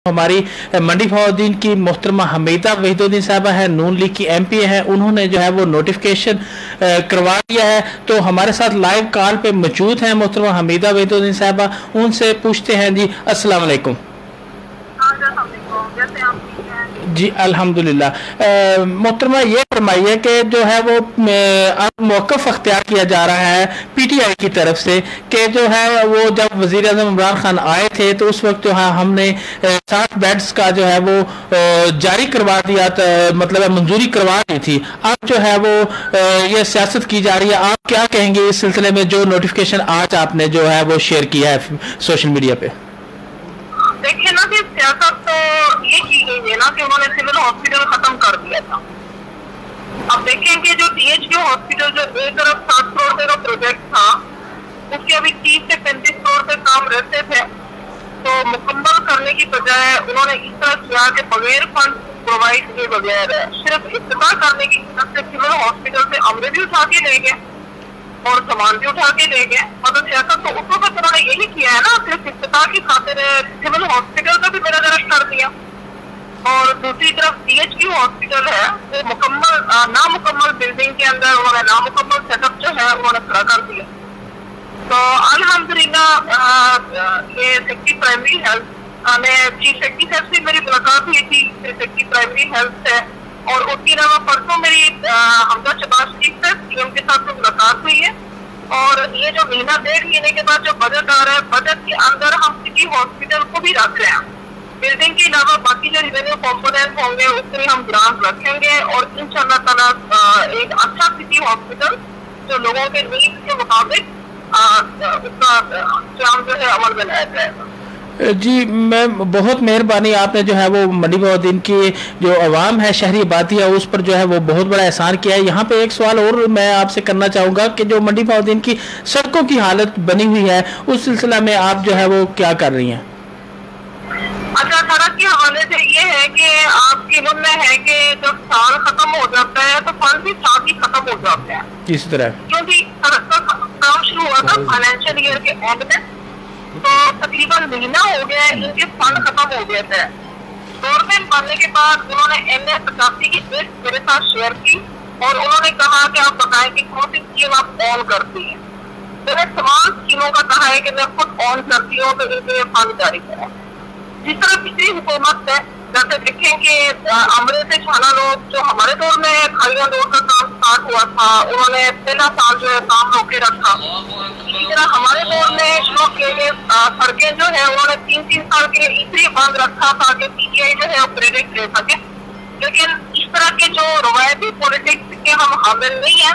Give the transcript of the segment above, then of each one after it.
हमारी मंडी फवादीन की मोहतरमा हमीदा वहीदुद्दीन साहबा है, नून लीग की MP है, उन्होंने जो है वो नोटिफिकेशन करवा दिया है। तो हमारे साथ लाइव कॉल पे मौजूद हैं मोहतरमा हमीदा वहीदुद्दीन साहबा, उनसे पूछते हैं। जी अस्सलाम वालेकुम। जी अल्हम्दुलिल्लाह। मोहतरमा ये फरमाइए कि जो है वो अब मौक़िफ़ अख्तियार किया जा रहा है PTI की तरफ से कि जो है वो जब वज़ीर आज़म इमरान खान आए थे तो उस वक्त जो है हमने 60 बेड्स का जो है वो जारी करवा दिया, मतलब मंजूरी करवा दी थी। अब जो है वो ये सियासत की जा रही है, आप क्या कहेंगे इस सिलसिले में जो नोटिफिकेशन आज आपने जो है वो शेयर किया है सोशल मीडिया पे? देखिए ना कि सियासत तो ये की गई है ना कि उन्होंने सिविल हॉस्पिटल खत्म कर दिया था। अब देखें कि जो DHQ हॉस्पिटल जो एक तरफ 7 करोड़ का प्रोजेक्ट था, उसके अभी 30 से 35 करोड़ पे काम रहते थे, तो मुकम्मल करने की बजाय उन्होंने इस तरह किया कि बगैर फंड प्रोवाइड किए बगैर सिर्फ इफ्तिताह करने की तरफ से सिविल हॉस्पिटल से अमले भी उठा के ले गए और सामान भी उठा के ले गए। मतलब सियासत तो उस वक्त उन्होंने यही किया है ना, सिर्फ इफ्तिताह की खातिर सिविल हॉस्पिटल का भी बेनज़र कर दिया। और दूसरी तरफ DHQ हॉस्पिटल है वो मुकम्मल नामुकम्मल बिल्डिंग के अंदर उन्होंने नामुकम्मल सेटअप जो है उन्होंने खड़ा कर दिया। तो अल्हम्दुलिल्लाह ये सेक्रेटरी प्राइमरी हेल्थ में चीफ सेक्रेटरी साहब से मेरी मुलाकात हुई थी, सेक्रेटरी प्राइमरी हेल्थ से, और उसके अलावा परसों मेरी हमजा शबाज चीफ साहब के साथ मुलाकात हुई है। और ये जो महीना 1.5 महीने के बाद जो बजट आ रहा है, बजट के अंदर हम सिटी हॉस्पिटल को भी रख रहे हैं। बिल्डिंग के अलावा बाकी जो रेवेन्यू कॉम्पोनेंट होंगे उसमें हम ग्रांट रखेंगे और इंशाल्लाह ताला एक अच्छा सिटी हॉस्पिटल जो लोगों के नीड के मुताबिक उसका काम जो है अमल में लाया जाएगा। जी मैम बहुत मेहरबानी, आपने जो है वो मंडी फवादीन की जो आवाम है, शहरी आबादी है, उस पर जो है वो बहुत बड़ा एहसान किया है। यहाँ पे एक सवाल और मैं आपसे करना चाहूँगा कि जो मंडी फवादीन की सड़कों की हालत बनी हुई है उस सिलसिला में आप जो है वो क्या कर रही हैं? अच्छा, सड़क के हवाले से ये है कि आपके मन में है कि जब साल खत्म हो जाता है तो फंड भी साथ ही खत्म हो जाते हैं। इस तरह क्योंकि सड़क का काम शुरू हुआ था फाइनेंशियल ईयर के एंड में, तो तकरीबन महीना हो गया है इनके फंड खत्म हो गए थे। गवर्नमेंट बनने के बाद उन्होंने NA85 की लिस्ट मेरे साथ शेयर की और उन्होंने कहा कि आप बताएं कि कौन सी स्कीम आप ऑन करती हैं। मैंने तमाम स्कीमों का कहा है कि मैं खुद ऑन करती हूँ तो इनके फंड जारी करें। जिस तरह पिछली हुकूमत है, जैसे देखें कि अमरे से छाना लोग जो हमारे दौर में खालियां दौर का काम स्टार्ट हुआ था, उन्होंने पहला साल जो है काम रोके रखा। इसी तरह हमारे दौर में शुरू किए गए सड़कें जो है उन्होंने 3-3 साल के लिए इसलिए बंद रखा था कि PTI जो है क्रेडिट ले सके। लेकिन इस तरह के जो रवायती पॉलिटिक्स के हम हामिल नहीं है,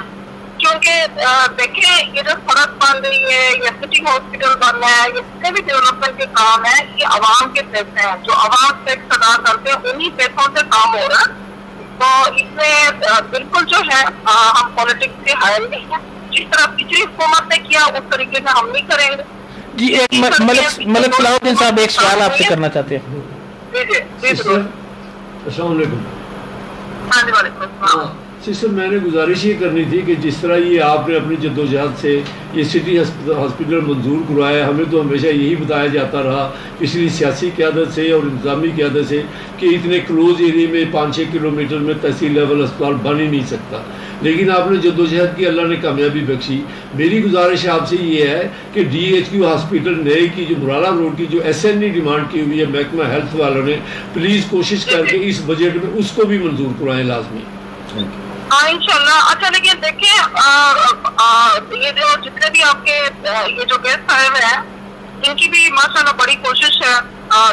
क्योंकि देखें ये जो सड़क बन रही है या सिटी हॉस्पिटल बन रहा है, ये जितने भी डेवलपमेंट के काम है ये आवाम के पैसे हैं, जो आवाम टैक्स अदा करते हैं उन्हीं पैसों से काम हो रहा है। तो इसमें बिल्कुल जो है हम पॉलिटिक्स के हायल नहीं है। जिस तरह पिछली हुकूमत ने किया उस तरीके से हम नहीं करेंगे। जी एक मलिक सलाहुद्दीन साहब एक सवाल आपसे करना चाहते हैं। हाँ जी वालेकुम। सिस्टर, मैंने गुजारिश ये करनी थी कि जिस तरह ये आपने अपनी जद्दोजहद से ये सिटी हॉस्पिटल मंजूर करवाया, हमें तो हमेशा यही बताया जाता रहा पिछली सियासी क़यादत से और इंतज़ामी क़यादत से कि इतने क्लोज एरिया में 5-6 किलोमीटर में तहसील लेवल अस्पताल बन ही नहीं सकता। लेकिन आपने जद्दोजहद की, अल्लाह ने कामयाबी बख्शी। मेरी गुजारिश आपसे ये है कि DHQ हॉस्पिटल नए की जो मुराला रोड की जो SNE डिमांड की हुई है महकमा हेल्थ वालों ने, प्लीज़ कोशिश करके इस बजट में उसको भी मंजूर करवाएँ लाजमी। हाँ इंशाल्लाह। अच्छा, लेकिन देखिए ये जो जितने भी आपके ये जो गेस्ट आए हुए हैं इनकी भी माशाल्लाह बड़ी कोशिश है।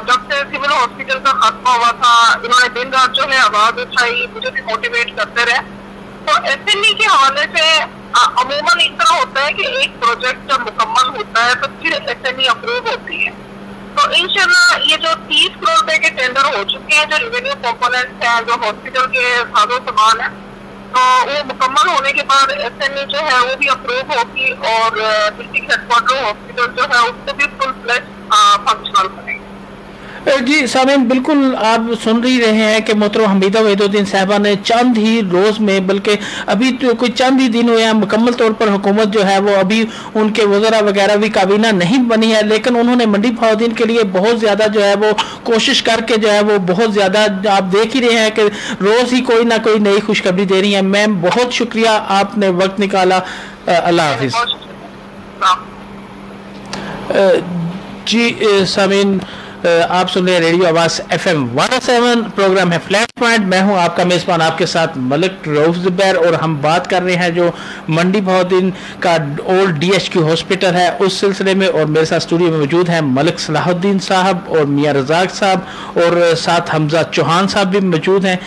जब से सिविल हॉस्पिटल का खात्मा हुआ था इन्होंने दिन रात जो है आवाज उठाई, मुझे भी मोटिवेट करते रहे। तो SNE के हवाले से अमूमन इस तरह होता है कि एक प्रोजेक्ट जब मुकम्मल होता है तो फिर SNE अप्रूव होती है। तो इंशाल्लाह ये जो 30 करोड़ रुपए के टेंडर हो चुके हैं, जो रेवेन्यू कॉम्पोनेंट्स हैं, जो हॉस्पिटल के साजो सामान है, तो वो मुकम्मल होने के बाद SNE जो है वो भी अप्रूव होगी और डिस्ट्रिक्ट हेडक्वार्टर हॉस्पिटल जो है उसको भी फुल फ्लेज फंक्शनल बनेगी। जी सामीन, बिल्कुल आप सुन ही रहे हैं कि मोहतरम हमीदा वहीदुद्दीन साहबा ने चंद ही रोज़ में, बल्कि अभी तो कोई चंद ही दिन हुए हैं, मुकम्मल तौर पर हुकूमत जो है वो अभी उनके वज़रा वगैरह भी काबीना नहीं बनी है, लेकिन उन्होंने मंडी बहाउद्दीन के लिए बहुत ज़्यादा जो है वो कोशिश करके जो है वो बहुत ज़्यादा आप देख ही रहे हैं कि रोज़ ही कोई ना कोई नई खुशखबरी दे रही है। मैम बहुत शुक्रिया, आपने वक्त निकाला। अल्लाह हाफिज़। जी सामीन, आप सुन रहे हैं रेडियो आवाज़ FM 107, प्रोग्राम है फ्लैश पॉइंट। मैं हूं आपका मेज़बान, आपके साथ मलिक रऊफ ज़ुबैर, और हम बात कर रहे हैं जो मंडी बहाउद्दीन का ओल्ड DHQ हॉस्पिटल है उस सिलसिले में। और मेरे साथ स्टूडियो में मौजूद हैं मलिक सलाहुद्दीन साहब और मियां रज़ाक साहब, और साथ हमजा चौहान साहब भी मौजूद हैं।